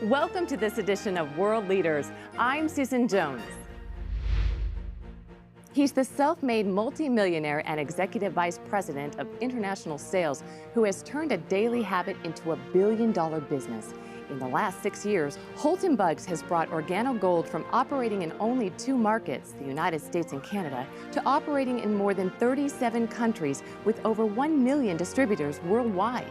Welcome to this edition of World Leaders. I'm Susan Jones. He's the self-made multimillionaire and executive vice president of international sales who has turned a daily habit into a billion-dollar business. In the last 6 years, Holton Buggs has brought Organo Gold from operating in only 2 markets, the United States and Canada, to operating in more than 37 countries with over 1 million distributors worldwide.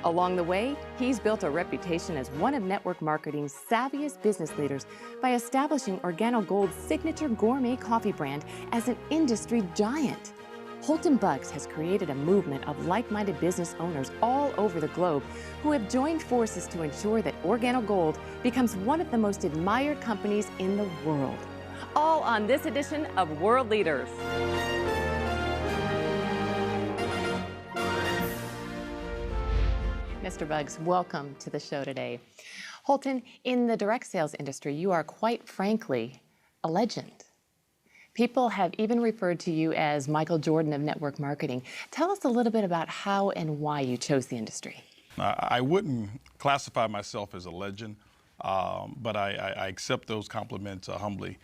Along the way, he's built a reputation as one of network marketing's savviest business leaders by establishing Organo Gold's signature gourmet coffee brand as an industry giant. Holton Buggs has created a movement of like-minded business owners all over the globe who have joined forces to ensure that Organo Gold becomes one of the most admired companies in the world. All on this edition of World Leaders. Mr. Buggs, welcome to the show today. Holton, in the direct sales industry, you are quite frankly a legend. People have even referred to you as Michael Jordan of network marketing. Tell us a little bit about how and why you chose the industry. I wouldn't classify myself as a legend, but I accept those compliments humbly.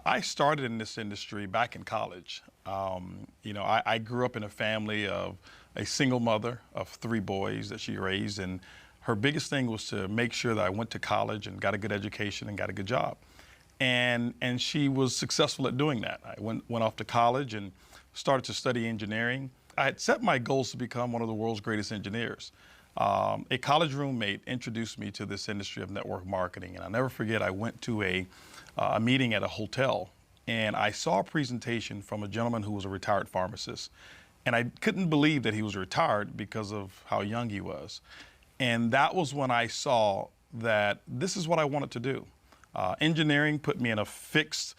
I started in this industry back in college. I grew up in a family of a single mother of 3 boys that she raised, and her biggest thing was to make sure that I went to college and got a good education and got a good job. And she was successful at doing that. I went off to college and started to study engineering. I had set my goals to become one of the world's greatest engineers. A college roommate introduced me to this industry of network marketing, and I'll never forget, I went to a meeting at a hotel, and I saw a presentation from a gentleman who was a retired pharmacist. And I couldn't believe that he was retired because of how young he was. And that was when I saw that this is what I wanted to do. Engineering put me in a fixed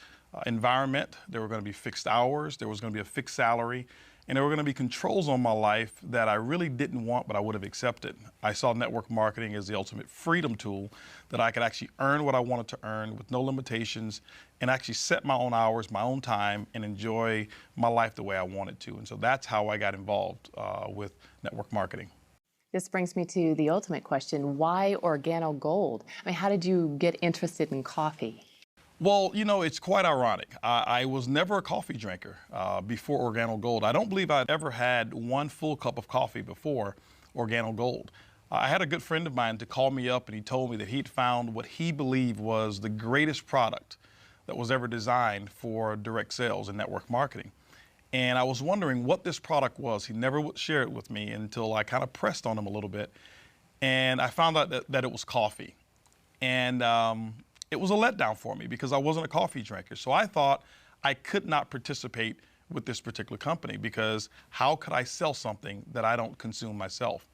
environment. There were going to be fixed hours. There was going to be a fixed salary. And there were going to be controls on my life that I really didn't want, but I would have accepted. I saw network marketing as the ultimate freedom tool that I could actually earn what I wanted to earn with no limitations and actually set my own hours, my own time, and enjoy my life the way I wanted to. And so that's how I got involved with network marketing. This brings me to the ultimate question, why Organo Gold? I mean, how did you get interested in coffee? Well, it's quite ironic. I was never a coffee drinker before Organo Gold. I don't believe I'd ever had 1 full cup of coffee before Organo Gold. I had a good friend of mine to call me up, and he told me that he'd found what he believed was the greatest product that was ever designed for direct sales and network marketing. And I was wondering what this product was. He never would share it with me until I kind of pressed on him a little bit. And I found out that it was coffee. And it was a letdown for me because I wasn't a coffee drinker. So I thought I could not participate with this particular company because how could I sell something that I don't consume myself?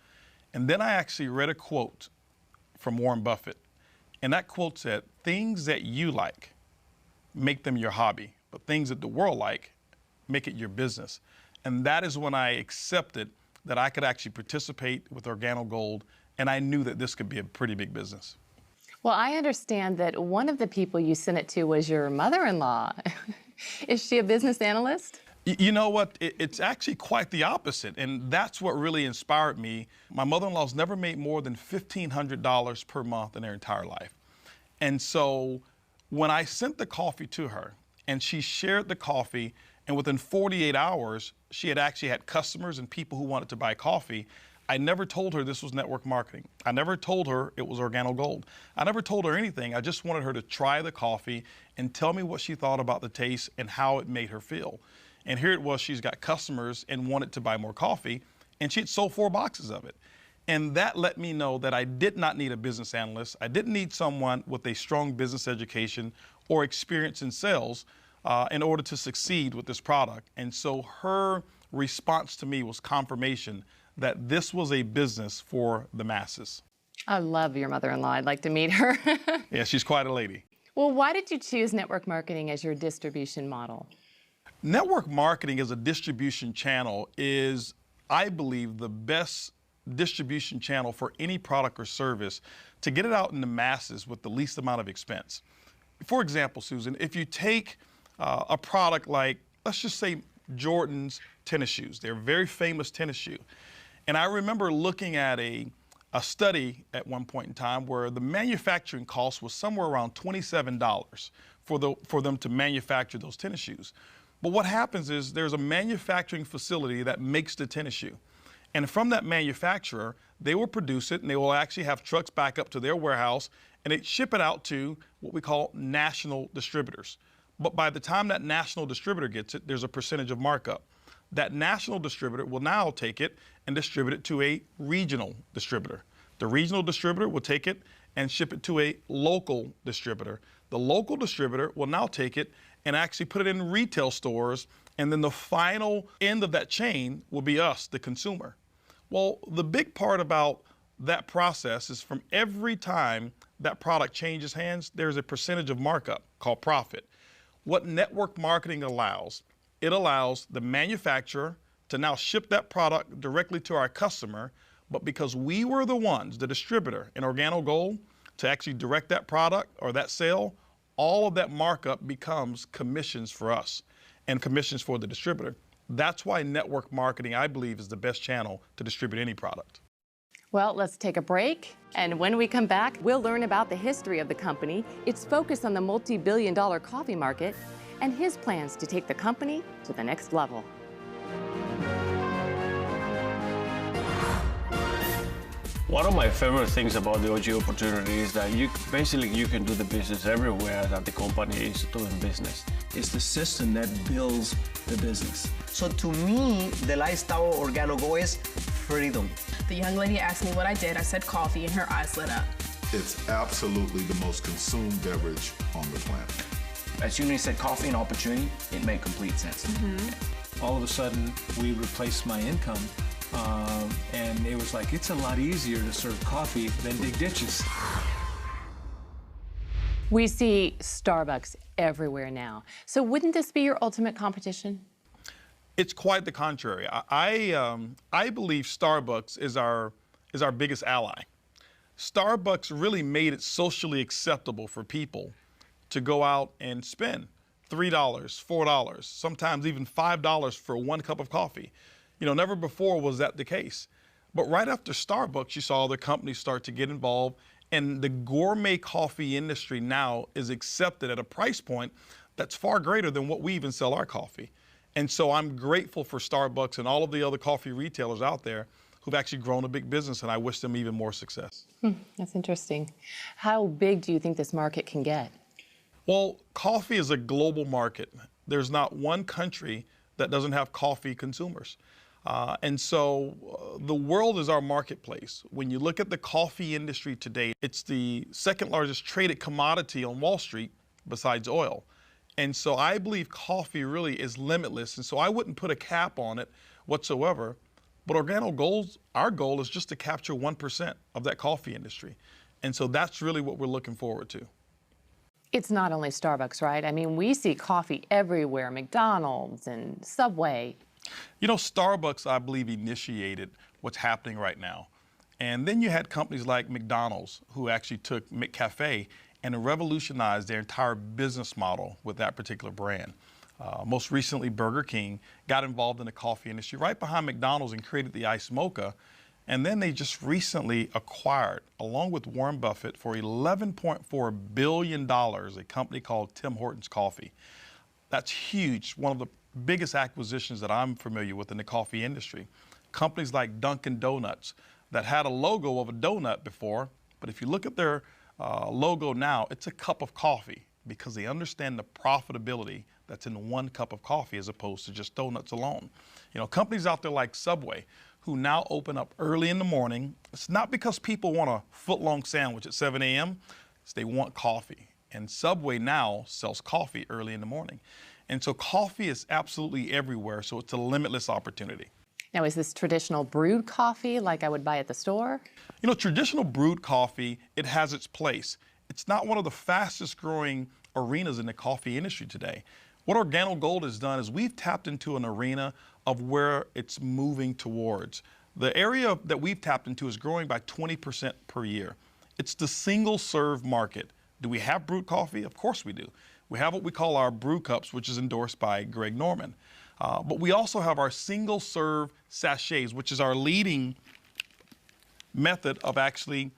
And then I actually read a quote from Warren Buffett. And that quote said, "Things that you like, make them your hobby, but things that the world like, make it your business." And that is when I accepted that I could actually participate with Organo Gold, and I knew that this could be a pretty big business. Well, I understand that one of the people you sent it to was your mother-in-law. Is she a business analyst? You know what? It's actually quite the opposite, and that's what really inspired me. My mother-in-law's never made more than $1,500 per month in her entire life. And so when I sent the coffee to her, and she shared the coffee, and within 48 hours, she had actually had customers and people who wanted to buy coffee. I never told her this was network marketing. I never told her it was Organo Gold. I never told her anything. I just wanted her to try the coffee and tell me what she thought about the taste and how it made her feel. And here it was, she's got customers and wanted to buy more coffee, and she had sold 4 boxes of it. And that let me know that I did not need a business analyst. I didn't need someone with a strong business education or experience in sales in order to succeed with this product. And so her response to me was confirmation that this was a business for the masses. I love your mother-in-law. I'd like to meet her. Yeah, she's quite a lady. Well, why did you choose network marketing as your distribution model? Network marketing as a distribution channel is, I believe, the best distribution channel for any product or service to get it out in the masses with the least amount of expense. For example, Susan, if you take a product like, let's just say Jordan's tennis shoes. They're a very famous tennis shoe. And I remember looking at a a study at one point in time where the manufacturing cost was somewhere around $27 for them to manufacture those tennis shoes. But what happens is there's a manufacturing facility that makes the tennis shoe. And from that manufacturer, they will produce it and they will actually have trucks back up to their warehouse and they ship it out to what we call national distributors. But by the time that national distributor gets it, there's a percentage of markup. That national distributor will now take it and distribute it to a regional distributor. The regional distributor will take it and ship it to a local distributor. The local distributor will now take it and actually put it in retail stores, and then the final end of that chain will be us, the consumer. Well, the big part about that process is from every time that product changes hands, there's a percentage of markup called profit. What network marketing allows, it allows the manufacturer to now ship that product directly to our customer, but because we were the ones, the distributor in Organo Gold, to actually direct that product or that sale, all of that markup becomes commissions for us and commissions for the distributor. That's why network marketing, I believe, is the best channel to distribute any product. Well, let's take a break. And when we come back, we'll learn about the history of the company, its focus on the multi-billion-dollar coffee market, and his plans to take the company to the next level. One of my favorite things about the OG opportunity is that you can do the business everywhere that the company is doing business. It's the system that builds the business. So to me, the lifestyle of Organo Go is freedom. The young lady asked me what I did. I said coffee, and her eyes lit up. It's absolutely the most consumed beverage on the planet. As soon as you said coffee and opportunity, it made complete sense. All of a sudden, we replaced my income. And it was like, it's a lot easier to serve coffee than dig ditches. We see Starbucks everywhere now. So wouldn't this be your ultimate competition? It's quite the contrary. I believe Starbucks is our biggest ally. Starbucks really made it socially acceptable for people to go out and spend $3, $4, sometimes even $5 for one cup of coffee. You know, never before was that the case. But right after Starbucks, you saw other companies start to get involved, and the gourmet coffee industry now is accepted at a price point that's far greater than what we even sell our coffee. And so I'm grateful for Starbucks and all of the other coffee retailers out there who've actually grown a big business, and I wish them even more success. That's interesting. How big do you think this market can get? Well, coffee is a global market. There's not one country that doesn't have coffee consumers. And so the world is our marketplace. When you look at the coffee industry today, it's the second largest traded commodity on Wall Street besides oil. And so I believe coffee really is limitless. And so I wouldn't put a cap on it whatsoever. But Organo Gold's, our goal is just to capture 1% of that coffee industry. And so that's really what we're looking forward to. It's not only Starbucks, right? I mean, we see coffee everywhere, McDonald's and Subway. You know, Starbucks, I believe, initiated what's happening right now. And then you had companies like McDonald's who actually took McCafe and revolutionized their entire business model with that particular brand. Most recently, Burger King got involved in the coffee industry right behind McDonald's and created the Iced Mocha. And then they just recently acquired, along with Warren Buffett, for $11.4 billion, a company called Tim Hortons Coffee. That's huge, one of the biggest acquisitions that I'm familiar with in the coffee industry. Companies like Dunkin' Donuts that had a logo of a donut before, but if you look at their logo now, it's a cup of coffee because they understand the profitability that's in one cup of coffee as opposed to just donuts alone. You know, companies out there like Subway who now open up early in the morning. It's not because people want a foot-long sandwich at 7 a.m., it's they want coffee. And Subway now sells coffee early in the morning. And so coffee is absolutely everywhere, so it's a limitless opportunity. Now, is this traditional brewed coffee like I would buy at the store? You know, traditional brewed coffee, it has its place. It's not one of the fastest growing arenas in the coffee industry today. What Organo Gold has done is we've tapped into an arena of where it's moving towards. The area that we've tapped into is growing by 20% per year. It's the single serve market. Do we have brewed coffee? Of course we do. We have what we call our brew cups, which is endorsed by Greg Norman. But we also have our single serve sachets, which is our leading method of actually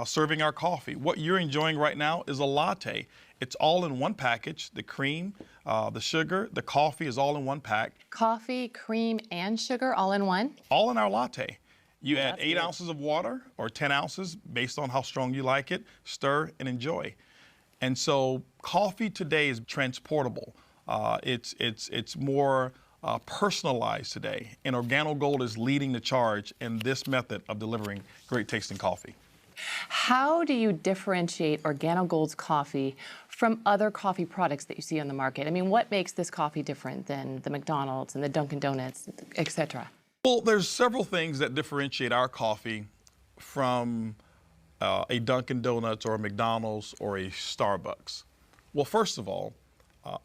serving our coffee. What you're enjoying right now is a latte. It's all in one package. The cream, the sugar, the coffee is all in one pack. Coffee, cream, and sugar all in one? All in our latte. You add That's 8 good. ounces of water or 10 ounces based on how strong you like it, stir and enjoy. And so coffee today is transportable. It's more personalized today, and Organo Gold is leading the charge in this method of delivering great tasting coffee. How do you differentiate Organo Gold's coffee from other coffee products that you see on the market? I mean, what makes this coffee different than the McDonald's and the Dunkin' Donuts, et cetera? Well, there's several things that differentiate our coffee from a Dunkin' Donuts or a McDonald's or a Starbucks. Well, first of all,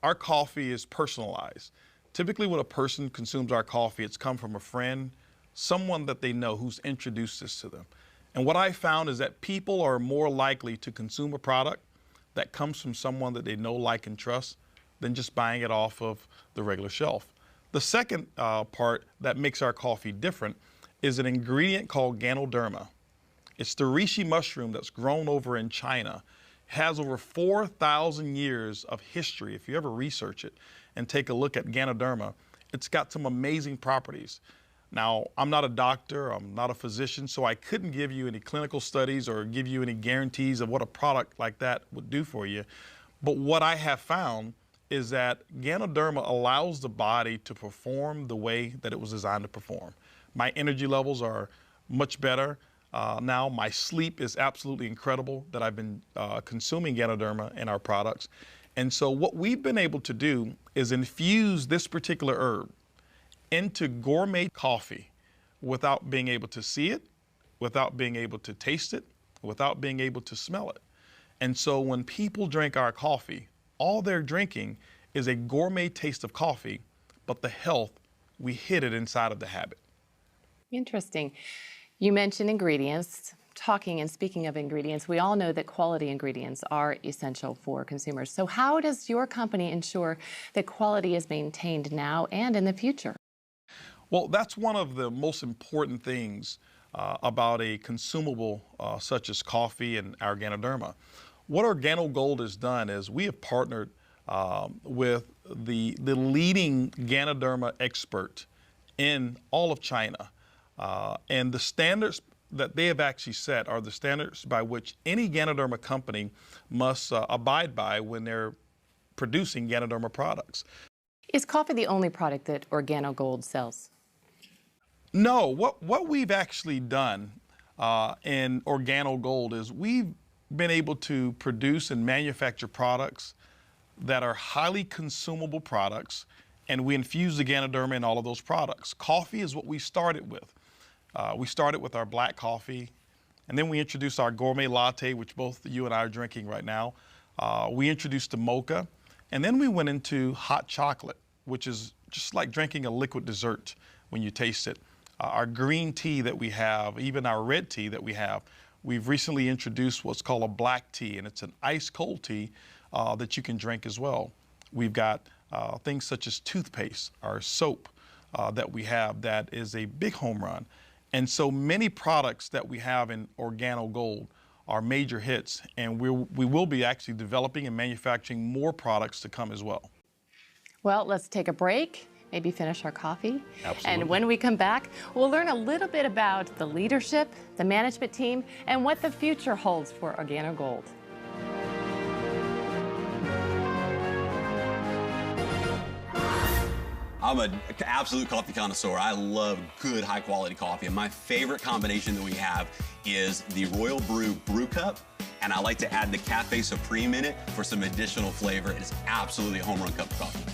our coffee is personalized. Typically when a person consumes our coffee, it's come from a friend, someone that they know who's introduced this to them. And what I found is that people are more likely to consume a product that comes from someone that they know, like, and trust than just buying it off of the regular shelf. The second part that makes our coffee different is an ingredient called Ganoderma. It's the reishi mushroom that's grown over in China. It has over 4,000 years of history. If you ever research it and take a look at Ganoderma, it's got some amazing properties. Now, I'm not a doctor, I'm not a physician, so I couldn't give you any clinical studies or give you any guarantees of what a product like that would do for you. But what I have found is that Ganoderma allows the body to perform the way that it was designed to perform. My energy levels are much better. Now my sleep is absolutely incredible that I've been consuming Ganoderma in our products. And so what we've been able to do is infuse this particular herb into gourmet coffee without being able to see it, without being able to taste it, without being able to smell it. And so when people drink our coffee, all they're drinking is a gourmet taste of coffee, but the health, we hid it inside of the habit. Interesting. You mentioned ingredients. Talking and speaking of ingredients, we all know that quality ingredients are essential for consumers. So how does your company ensure that quality is maintained now and in the future? Well, that's one of the most important things about a consumable such as coffee and our Ganoderma. What Organo Gold has done is we have partnered with the leading Ganoderma expert in all of China. And the standards that they have actually set are the standards by which any Ganoderma company must abide by when they're producing Ganoderma products. Is coffee the only product that Organo Gold sells? No, what we've actually done in Organo Gold is we've been able to produce and manufacture products that are highly consumable products, and we infuse the Ganoderma in all of those products. Coffee is what we started with. We started with our black coffee, and then we introduced our gourmet latte, which both you and I are drinking right now. We introduced the mocha, and then we went into hot chocolate, which is just like drinking a liquid dessert when you taste it. Our green tea that we have, even our red tea that we have, we've recently introduced what's called a black tea, and it's an ice cold tea that you can drink as well. We've got things such as toothpaste, our soap that we have that is a big home run. And so many products that we have in Organo Gold are major hits, and we will be actually developing and manufacturing more products to come as well. Well, let's take a break, maybe finish our coffee. Absolutely. And when we come back, we'll learn a little bit about the leadership, the management team, and what the future holds for Organo Gold. I'm an absolute coffee connoisseur. I love good, high-quality coffee, and my favorite combination that we have is the Royal Brew Brew Cup, and I like to add the Cafe Supreme in it for some additional flavor. It is absolutely a home run cup of coffee.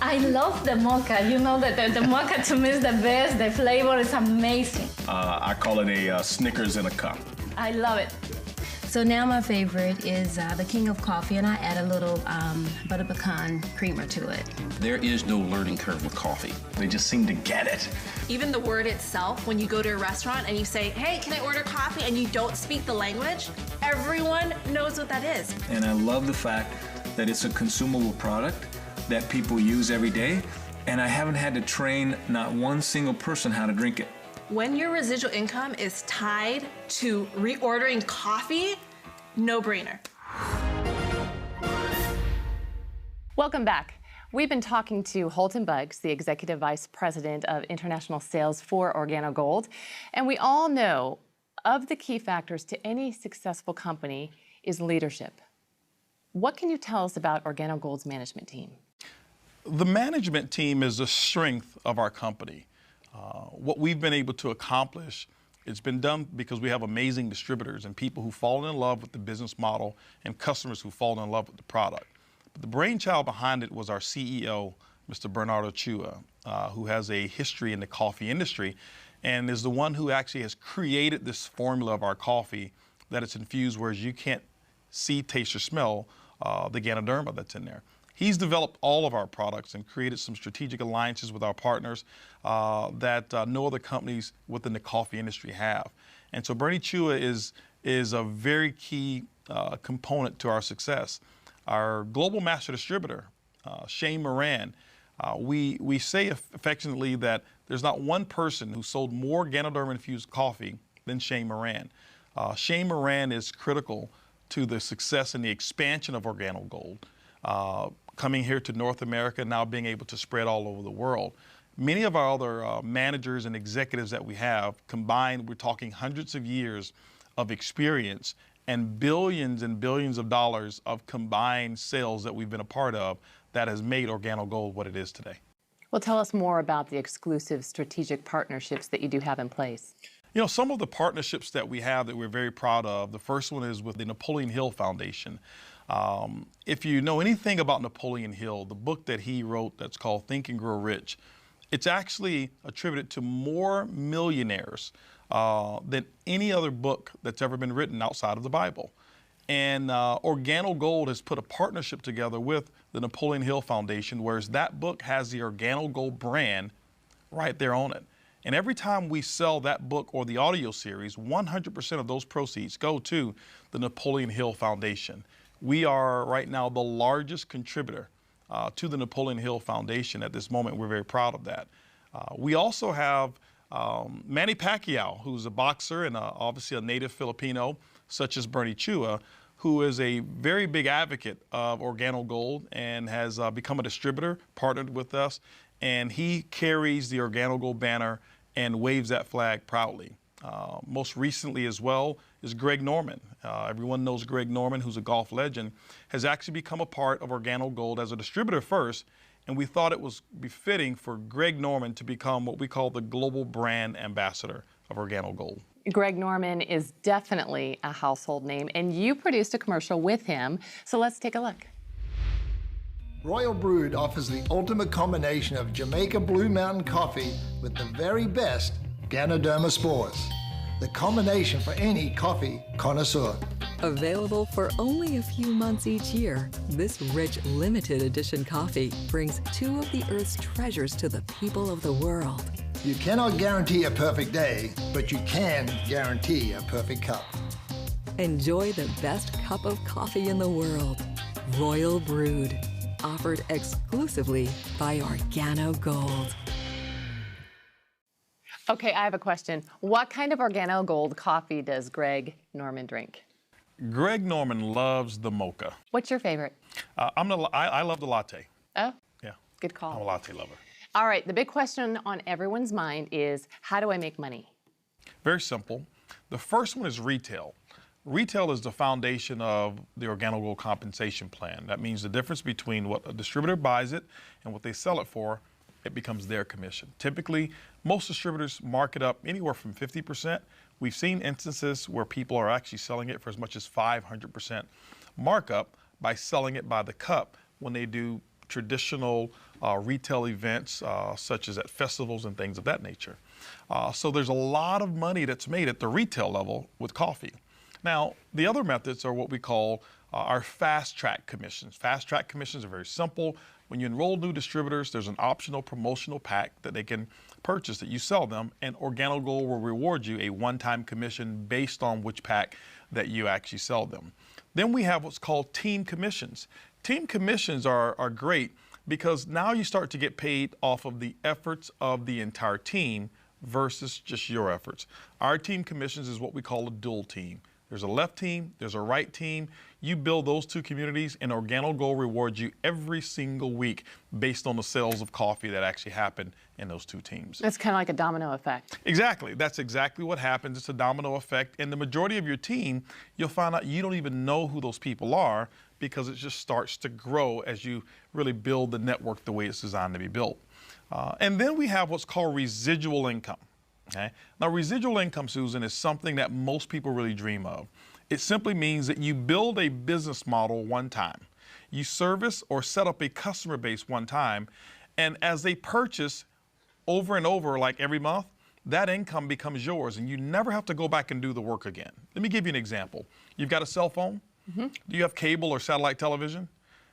I love the mocha. You know that the mocha to me is the best. The flavor is amazing. I call it a Snickers in a cup. I love it. So now my favorite is the King of Coffee, and I add a little butter pecan creamer to it. There is no learning curve with coffee. They just seem to get it. Even the word itself, when you go to a restaurant and you say, hey, can I order coffee, and you don't speak the language, everyone knows what that is. And I love the fact that it's a consumable product that people use every day, and I haven't had to train not one single person how to drink it. When your residual income is tied to reordering coffee, no brainer. Welcome back. We've been talking to Holton Buggs, the Executive Vice President of International Sales for Organo Gold. And we all know of the key factors to any successful company is leadership. What can you tell us about Organo Gold's management team? The management team is the strength of our company. What we've been able to accomplish, it's been done because we have amazing distributors and people who fall in love with the business model and customers who fall in love with the product. But the brainchild behind it was our CEO, Mr. Bernardo Chua, who has a history in the coffee industry and is the one who actually has created this formula of our coffee that it's infused, whereas you can't see, taste, or smell the Ganoderma that's in there. He's developed all of our products and created some strategic alliances with our partners that no other companies within the coffee industry have. And so Bernie Chua is a very key component to our success. Our global master distributor, Shane Moran, we say affectionately that there's not one person who sold more Ganoderma-infused coffee than Shane Moran. Shane Moran is critical to the success and the expansion of Organo Gold. Coming here to North America, now being able to spread all over the world. Many of our other managers and executives that we have combined, we're talking hundreds of years of experience and billions of dollars of combined sales that we've been a part of that has made Organo Gold what it is today. Well, tell us more about the exclusive strategic partnerships that you do have in place. You know, some of the partnerships that we have that we're very proud of, the first one is with the Napoleon Hill Foundation. If you know anything about Napoleon Hill, the book that he wrote that's called Think and Grow Rich, it's actually attributed to more millionaires than any other book that's ever been written outside of the Bible. And Organo Gold has put a partnership together with the Napoleon Hill Foundation, whereas that book has the Organo Gold brand right there on it. And every time we sell that book or the audio series, 100% of those proceeds go to the Napoleon Hill Foundation. We are right now the largest contributor to the Napoleon Hill Foundation at this moment. We're very proud of that. We also have Manny Pacquiao, who's a boxer and obviously a native Filipino, such as Bernie Chua, who is a very big advocate of Organo Gold and has become a distributor, partnered with us, and he carries the Organo Gold banner and waves that flag proudly. Most recently as well is Greg Norman. Everyone knows Greg Norman, who's a golf legend, has actually become a part of Organo Gold as a distributor first, and we thought it was befitting for Greg Norman to become what we call the global brand ambassador of Organo Gold. Greg Norman is definitely a household name, and you produced a commercial with him, so let's take a look. Royal Brewed offers the ultimate combination of Jamaica Blue Mountain coffee with the very best Ganoderma spores. The combination for any coffee connoisseur. Available for only a few months each year, this rich limited edition coffee brings two of the Earth's treasures to the people of the world. You cannot guarantee a perfect day, but you can guarantee a perfect cup. Enjoy the best cup of coffee in the world. Royal Brewed. Offered exclusively by Organo Gold. Okay, I have a question. What kind of Organo Gold coffee does Greg Norman drink? Greg Norman loves the mocha. What's your favorite? I love the latte. Oh, yeah. Good call. I'm a latte lover. All right, the big question on everyone's mind is, how do I make money? Very simple. The first one is retail. Retail is the foundation of the Organo Gold compensation plan. That means the difference between what a distributor buys it and what they sell it for, it becomes their commission. Typically, most distributors mark it up anywhere from 50%. We've seen instances where people are actually selling it for as much as 500% markup by selling it by the cup when they do traditional retail events such as at festivals and things of that nature. So there's a lot of money that's made at the retail level with coffee. Now, the other methods are what we call our fast track commissions. Fast track commissions are very simple. When you enroll new distributors, there's an optional promotional pack that they can purchase that you sell them, and Organo Gold will reward you a one-time commission based on which pack that you actually sell them. Then we have what's called team commissions. Team commissions are great because now you start to get paid off of the efforts of the entire team versus just your efforts. Our team commissions is what we call a dual team. There's a left team, there's a right team. You build those two communities, and Organo Gold rewards you every single week based on the sales of coffee that actually happen in those two teams. It's kind of like a domino effect. Exactly. That's exactly what happens. It's a domino effect. And the majority of your team, you'll find out you don't even know who those people are because it just starts to grow as you really build the network the way it's designed to be built. And then we have what's called residual income. Okay? Now, residual income, Susan, is something that most people really dream of. It simply means that you build a business model one time. You service or set up a customer base one time, and as they purchase over and over, like every month, that income becomes yours, and you never have to go back and do the work again. Let me give you an example. You've got a cell phone. Mm-hmm. Do you have cable or satellite television?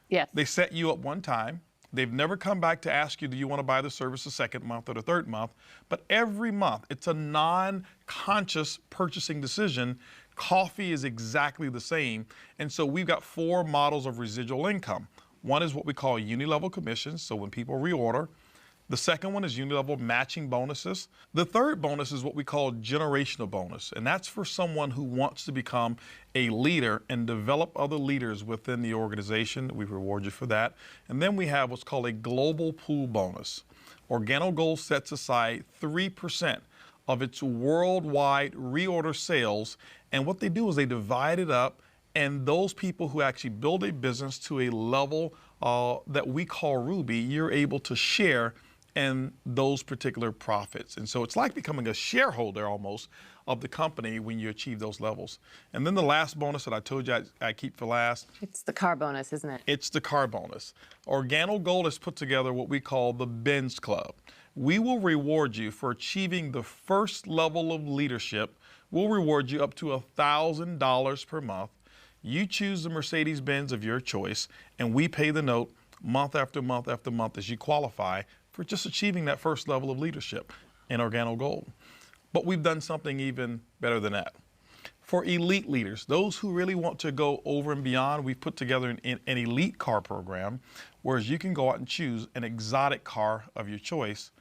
Yes. They set you up one time. They've never come back to ask you, do you want to buy the service the second month or the third month? But every month, it's a non-conscious purchasing decision. Coffee is exactly the same. And so we've got 4 models of residual income. One is what we call uni-level commissions, so when people reorder. The second one is uni-level matching bonuses. The third bonus is what we call generational bonus, and that's for someone who wants to become a leader and develop other leaders within the organization. We reward you for that. And then we have what's called a global pool bonus. Organo Gold sets aside 3% of its worldwide reorder sales, and what they do is they divide it up, and those people who actually build a business to a level that we call Ruby, you're able to share in those particular profits. And so it's like becoming a shareholder almost of the company when you achieve those levels. And then the last bonus that I told you I keep for last. It's the car bonus, isn't it? It's the car bonus. Organo Gold has put together what we call the Benz Club. We will reward you for achieving the first level of leadership. We'll reward you up to $1,000 per month. You choose the Mercedes-Benz of your choice, and we pay the note month after month after month as you qualify for just achieving that first level of leadership in Organo Gold. But we've done something even better than that. For elite leaders, those who really want to go over and beyond, we've put together an elite car program, whereas you can go out and choose an exotic car of your choice,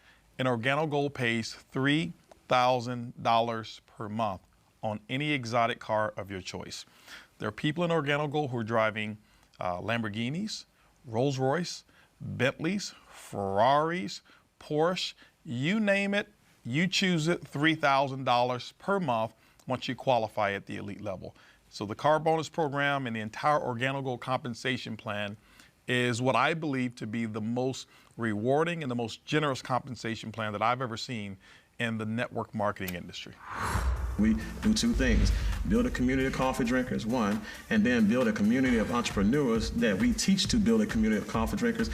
and Organo Gold pays $3,000 per month on any exotic car of your choice. There are people in Organo Gold who are driving Lamborghinis, Rolls-Royce, Bentleys, Ferraris, Porsche, you name it, you choose it, $3,000 per month once you qualify at the elite level. So the car bonus program and the entire Organo Gold compensation plan is what I believe to be the most rewarding and the most generous compensation plan that I've ever seen in the network marketing industry. We do 2 things: build a community of coffee drinkers, 1, and then build a community of entrepreneurs that we teach to build a community of coffee drinkers.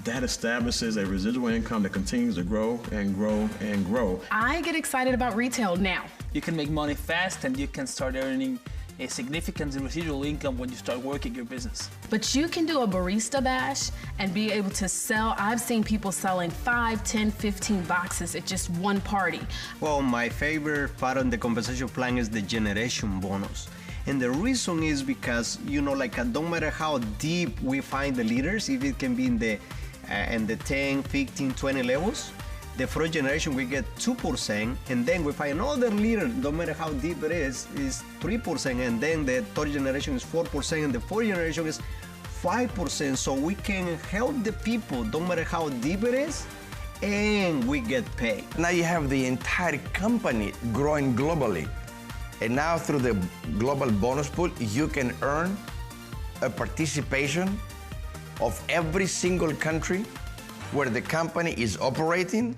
That establishes a residual income that continues to grow and grow and grow. I get excited about retail now. You can make money fast and you can start earning a significant residual income when you start working your business. But you can do a barista bash and be able to sell. I've seen people selling 5, 10, 15 boxes at just one party. Well, my favorite part of the compensation plan is the generation bonus. And the reason is because, no matter how deep we find the leaders, if it can be in the 10, 15, 20 levels, the first generation we get 2%, and then we find another leader, no matter how deep it is 3%, and then the third generation is 4%, and the fourth generation is 5%. So we can help the people, no matter how deep it is, and we get paid. Now you have the entire company growing globally. And now through the global bonus pool, you can earn a participation of every single country where the company is operating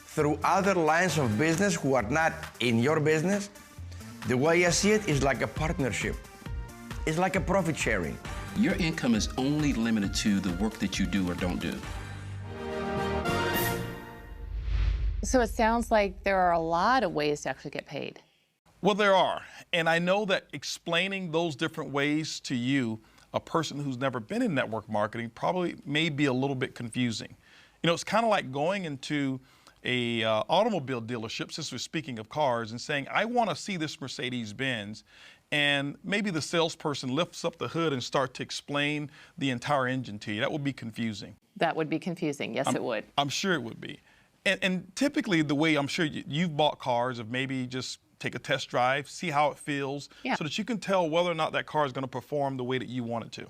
through other lines of business who are not in your business. The way I see it is like a partnership. It's like a profit sharing. Your income is only limited to the work that you do or don't do. So it sounds like there are a lot of ways to actually get paid. Well, there are. And I know that explaining those different ways to you, a person who's never been in network marketing, probably may be a little bit confusing. It's kind of like going into a automobile dealership, since we're speaking of cars, and saying, I want to see this Mercedes-Benz, and maybe the salesperson lifts up the hood and starts to explain the entire engine to you. That would be confusing. That would be confusing. Yes, it would. I'm sure it would be. And typically the way I'm sure you've bought cars of maybe just take a test drive, see how it feels, so that you can tell whether or not that car is going to perform the way that you want it to.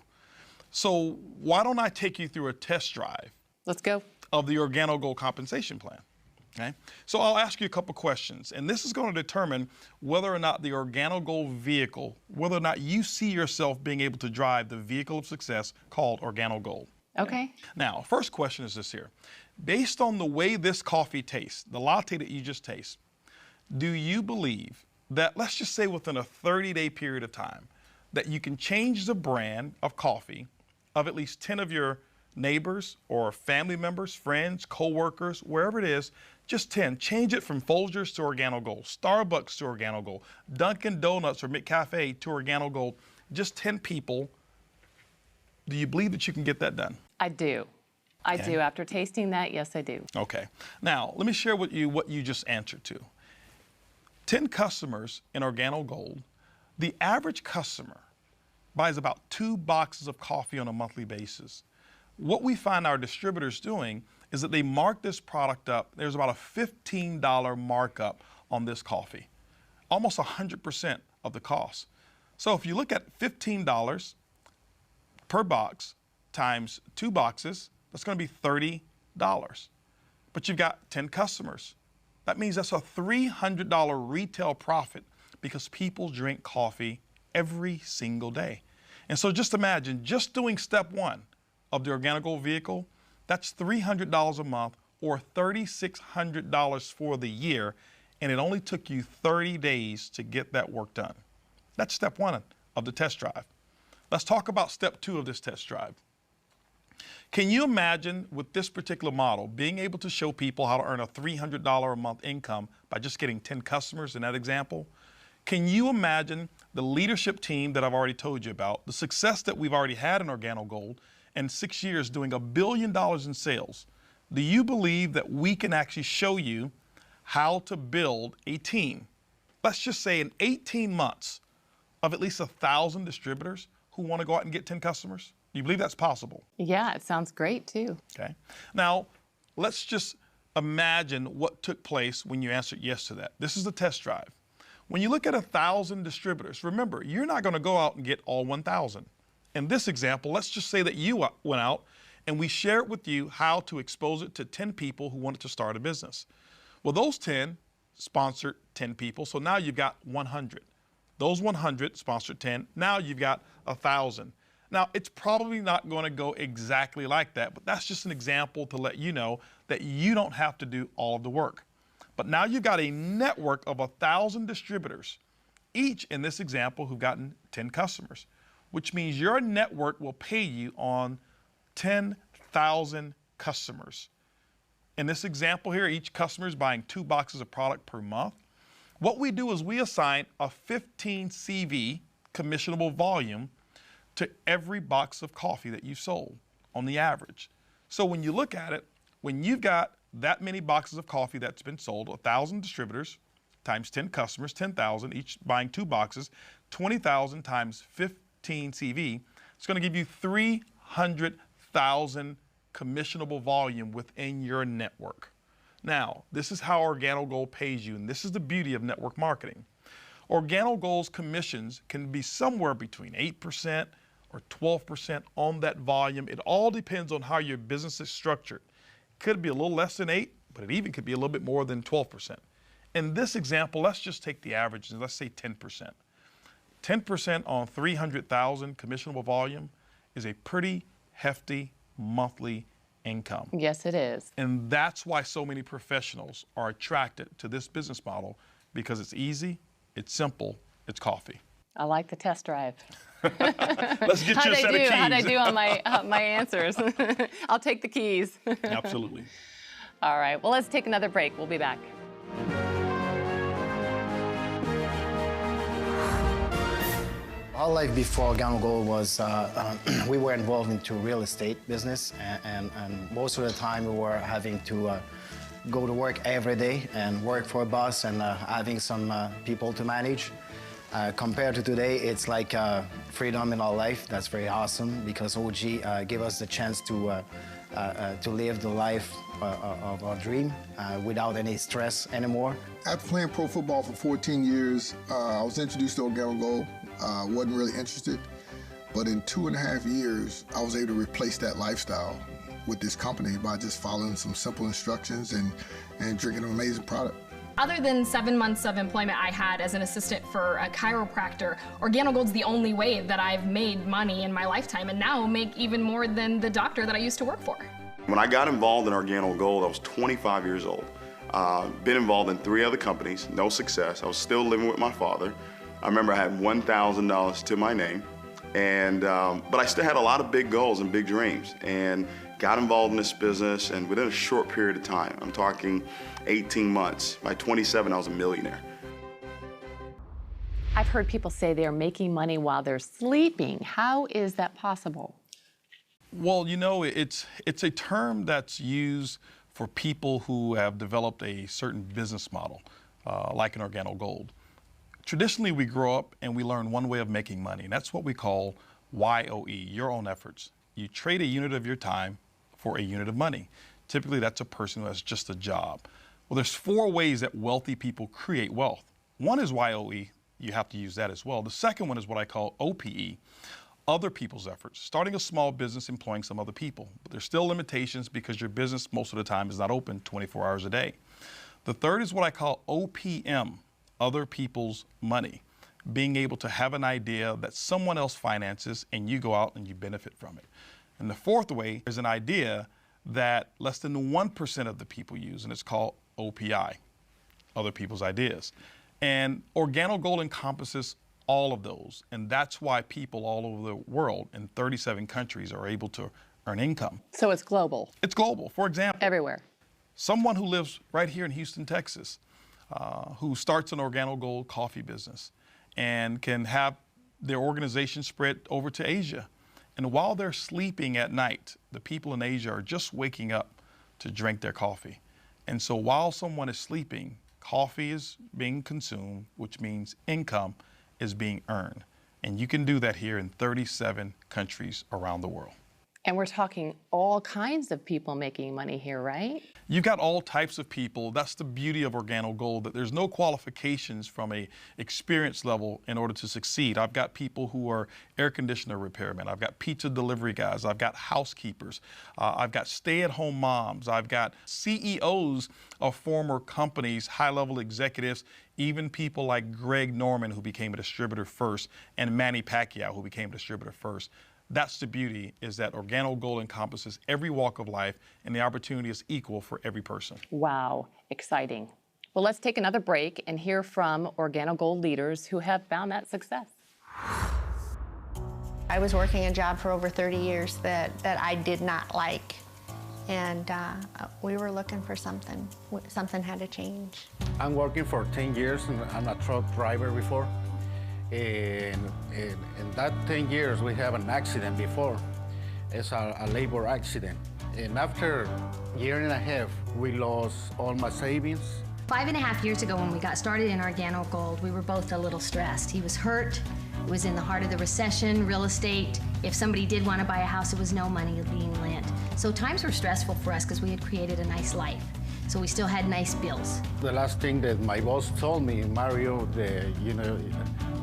So why don't I take you through a test drive? Let's go. Of the Organo Gold compensation plan. Okay? So I'll ask you a couple questions, and this is going to determine whether or not the Organo Gold vehicle, whether or not you see yourself being able to drive the vehicle of success called Organo Gold. Okay. Now, first question is this here. Based on the way this coffee tastes, the latte that you just taste, do you believe that, let's just say within a 30-day period of time, that you can change the brand of coffee of at least 10 of your neighbors or family members, friends, co-workers, wherever it is, just 10. Change it from Folgers to Organo Gold, Starbucks to Organo Gold, Dunkin' Donuts or McCafe to Organo Gold. Just 10 people. Do you believe that you can get that done? I do. I do. After tasting that, yes, I do. Okay. Now, let me share with you what you just answered to. 10 customers in Organo Gold, the average customer buys about 2 boxes of coffee on a monthly basis. What we find our distributors doing is that they mark this product up. There's about a $15 markup on this coffee, almost 100% of the cost. So if you look at $15 per box times 2 boxes, that's going to be $30. But you've got 10 customers. That means that's a $300 retail profit because people drink coffee every single day. And so just imagine, just doing step 1 of the Organo Gold vehicle, that's $300 a month or $3,600 for the year, and it only took you 30 days to get that work done. That's step 1 of the test drive. Let's talk about step 2 of this test drive. Can you imagine with this particular model being able to show people how to earn a $300 a month income by just getting 10 customers in that example? Can you imagine the leadership team that I've already told you about, the success that we've already had in Organo Gold, in 6 years doing $1 billion in sales? Do you believe that we can actually show you how to build a team? Let's just say in 18 months of at least 1,000 distributors who want to go out and get 10 customers? Do you believe that's possible? Yeah, it sounds great too. Okay. Now, let's just imagine what took place when you answered yes to that. This is the test drive. When you look at 1,000 distributors, remember, you're not going to go out and get all 1,000. In this example, let's just say that you went out and we shared with you how to expose it to 10 people who wanted to start a business. Well, those 10 sponsored 10 people, so now you've got 100. Those 100 sponsored 10, now you've got 1,000. Now, it's probably not going to go exactly like that, but that's just an example to let you know that you don't have to do all of the work. But now you've got a network of 1,000 distributors, each in this example who've gotten 10 customers, which means your network will pay you on 10,000 customers. In this example here, each customer is buying 2 boxes of product per month. What we do is we assign a 15 CV commissionable volume to every box of coffee that you sold on the average. So when you look at it, when you've got that many boxes of coffee that's been sold, 1,000 distributors times 10 customers, 10,000, each buying 2 boxes, 20,000 times 15 CV, it's going to give you 300,000 commissionable volume within your network. Now, this is how Organo Gold pays you, and this is the beauty of network marketing. Organo Gold's commissions can be somewhere between 8% or 12% on that volume. It all depends on how your business is structured. Could be a little less than 8, but it even could be a little bit more than 12%. In this example, let's just take the average and let's say 10%. 10% on 300,000 commissionable volume is a pretty hefty monthly income. Yes, it is. And that's why so many professionals are attracted to this business model, because it's easy, it's simple, it's coffee. I like the test drive. Let's get you a set of keys. How'd I do on my answers? I'll take the keys. Absolutely. All right, well, let's take another break. We'll be back. Our life before Organo Gold was, we were involved into real estate business, and most of the time we were having to go to work every day and work for a boss and having some people to manage. Compared to today, it's like freedom in our life. That's very awesome because OG gave us the chance to to live the life of our dream without any stress anymore. After playing pro football for 14 years, I was introduced to Organo Gold. Wasn't really interested, but in 2.5 years, I was able to replace that lifestyle with this company by just following some simple instructions and drinking an amazing product. Other than 7 months of employment I had as an assistant for a chiropractor, Organo Gold's the only way that I've made money in my lifetime, and now make even more than the doctor that I used to work for. When I got involved in Organo Gold, I was 25 years old. Been involved in 3 other companies, no success. I was still living with my father. I remember I had $1,000 to my name, and but I still had a lot of big goals and big dreams, and got involved in this business, and within a short period of time, I'm talking 18 months, by 27 I was a millionaire. I've heard people say they're making money while they're sleeping. How is that possible? Well, you know, it's a term that's used for people who have developed a certain business model, like an Organo Gold. Traditionally, we grow up and we learn one way of making money, and that's what we call YOE, your own efforts. You trade a unit of your time for a unit of money. Typically, that's a person who has just a job. Well, there's 4 ways that wealthy people create wealth. One is YOE. You have to use that as well. The second one is what I call OPE, other people's efforts. Starting a small business, employing some other people. But there's still limitations because your business most of the time is not open 24 hours a day. The third is what I call OPM, other people's money. Being able to have an idea that someone else finances and you go out and you benefit from it. And the fourth way is an idea that less than 1% of the people use, and it's called OPI, other people's ideas. And Organo Gold encompasses all of those, and that's why people all over the world in 37 countries are able to earn income. So it's global? It's global. For example, everywhere. Someone who lives right here in Houston, Texas, who starts an Organo Gold coffee business and can have their organization spread over to Asia. And while they're sleeping at night, the people in Asia are just waking up to drink their coffee. And so while someone is sleeping, coffee is being consumed, which means income is being earned. And you can do that here in 37 countries around the world. And we're talking all kinds of people making money here, right? You've got all types of people. That's the beauty of Organo Gold, that there's no qualifications from a experience level in order to succeed. I've got people who are air conditioner repairmen. I've got pizza delivery guys. I've got housekeepers. I've got stay-at-home moms. I've got CEOs of former companies, high-level executives, even people like Greg Norman, who became a distributor first, and Manny Pacquiao, who became a distributor first. That's the beauty, is that Organo Gold encompasses every walk of life, and the opportunity is equal for every person. Wow, exciting. Well, let's take another break and hear from Organo Gold leaders who have found that success. I was working a job for over 30 years that I did not like, and we were looking for something. Something had to change. I'm working for 10 years, and I'm a truck driver before. In that 10 years, we have an accident before. It's a labor accident. And after a year and a half, we lost all my savings. 5.5 years ago when we got started in Organo Gold, we were both a little stressed. He was hurt, it was in the heart of the recession, real estate. If somebody did want to buy a house, it was no money being lent. So times were stressful for us because we had created a nice life. So we still had nice bills. The last thing that my boss told me, Mario,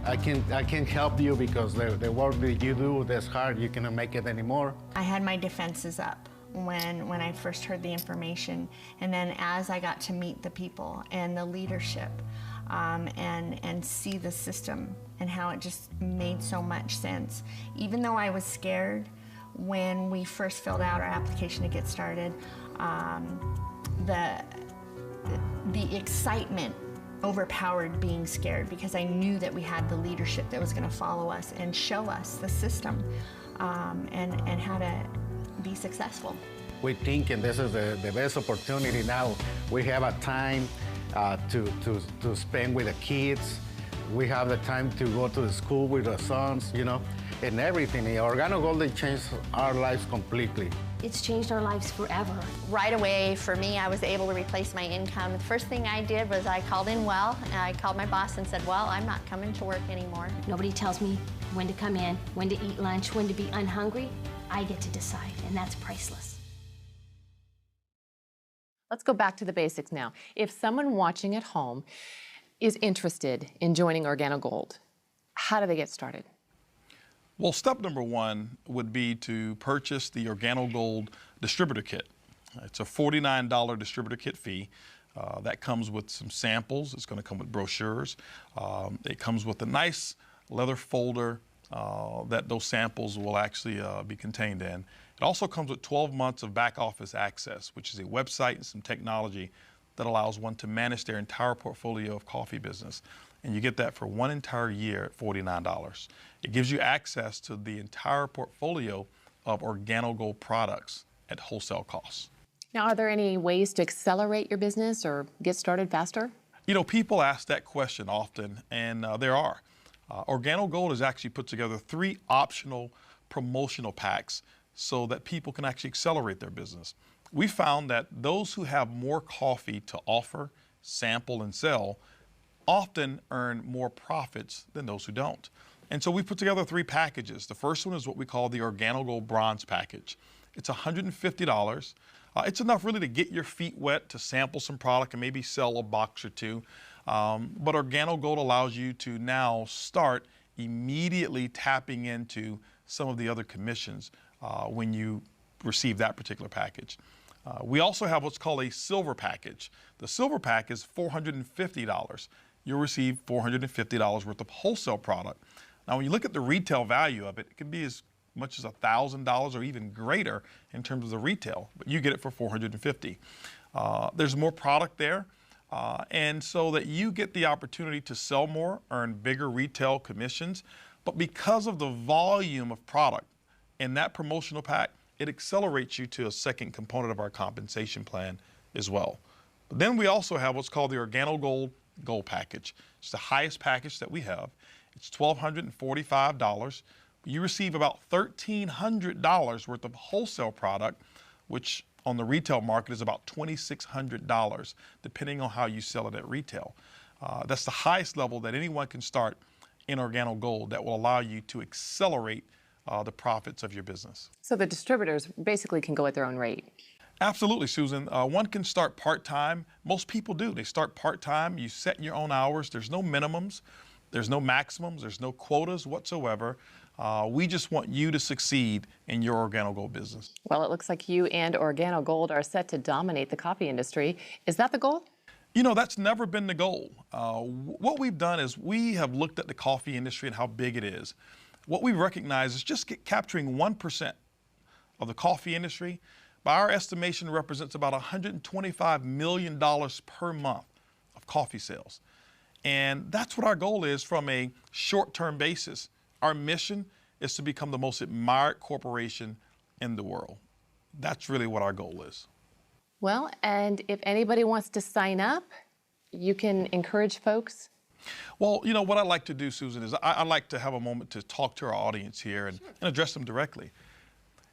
I can't help you because the work that you do that's hard, you cannot make it anymore. I had my defenses up when I first heard the information, and then as I got to meet the people and the leadership and see the system and how it just made so much sense. Even though I was scared when we first filled out our application to get started, the excitement overpowered being scared because I knew that we had the leadership that was going to follow us and show us the system and how to be successful. We think, and this is the best opportunity now. We have a time to spend with the kids. We have the time to go to the school with our sons, and everything. Organo Gold changed our lives completely. It's changed our lives forever. Right away, for me, I was able to replace my income. The first thing I did was I called in well, and I called my boss and said, well, I'm not coming to work anymore. Nobody tells me when to come in, when to eat lunch, when to be unhungry. I get to decide, and that's priceless. Let's go back to the basics now. If someone watching at home is interested in joining Organo Gold, how do they get started? Well, step number one would be to purchase the Organo Gold distributor kit. It's a $49 distributor kit fee. That comes with some samples. It's going to come with brochures. It comes with a nice leather folder that those samples will actually be contained in. It also comes with 12 months of back office access, which is a website and some technology that allows one to manage their entire portfolio of coffee business. And you get that for one entire year at $49. It gives you access to the entire portfolio of Organo Gold products at wholesale costs. Now, are there any ways to accelerate your business or get started faster? You know, people ask that question often, and there are. Organo Gold has actually put together 3 optional promotional packs so that people can actually accelerate their business. We found that those who have more coffee to offer, sample, and sell often earn more profits than those who don't. And so we put together 3 packages. The first one is what we call the Organo Gold Bronze package. It's $150. It's enough really to get your feet wet, to sample some product and maybe sell a box or 2. But Organo Gold allows you to now start immediately tapping into some of the other commissions when you receive that particular package. We also have what's called a silver package. The silver pack is $450. You'll receive $450 worth of wholesale product. Now, when you look at the retail value of it, it can be as much as $1,000 or even greater in terms of the retail, but you get it for $450. There's more product there, and so that you get the opportunity to sell more, earn bigger retail commissions, but because of the volume of product in that promotional pack, it accelerates you to a second component of our compensation plan as well. But then we also have what's called the Organo Gold package. It's the highest package that we have. It's $1,245. You receive about $1,300 worth of wholesale product, which on the retail market is about $2,600, depending on how you sell it at retail. That's the highest level that anyone can start in Organo Gold that will allow you to accelerate the profits of your business. So the distributors basically can go at their own rate. Absolutely, Susan. One can start part-time. Most people do. They start part-time. You set your own hours. There's no minimums. There's no maximums. There's no quotas whatsoever. We just want you to succeed in your Organo Gold business. Well, it looks like you and Organo Gold are set to dominate the coffee industry. Is that the goal? You know, that's never been the goal. What we've done is we have looked at the coffee industry and how big it is. What we recognize is just capturing 1% of the coffee industry, by our estimation, represents about $125 million per month of coffee sales. And that's what our goal is from a short-term basis. Our mission is to become the most admired corporation in the world. That's really what our goal is. Well, and if anybody wants to sign up, you can encourage folks. Well, you know, what I like to do, Susan, is I like to have a moment to talk to our audience here and address them directly.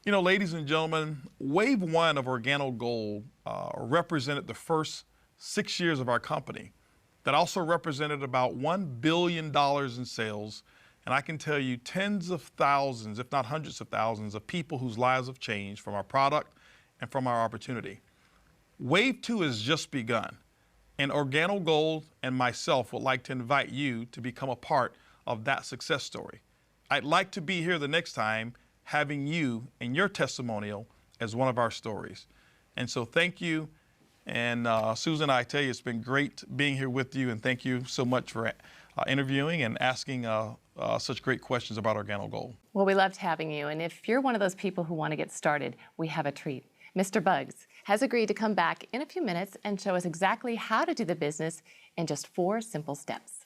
You know, ladies and gentlemen, Wave 1 of Organo Gold represented the first 6 years of our company. That also represented about $1 billion in sales. And I can tell you tens of thousands, if not hundreds of thousands, of people whose lives have changed from our product and from our opportunity. Wave 2 has just begun. And Organo Gold and myself would like to invite you to become a part of that success story. I'd like to be here the next time having you and your testimonial as one of our stories. And so thank you. And Susan, I tell you, it's been great being here with you, and thank you so much for interviewing and asking such great questions about Organo Gold. Well, we loved having you, and if you're one of those people who want to get started, we have a treat. Mr. Bugs has agreed to come back in a few minutes and show us exactly how to do the business in just 4 simple steps.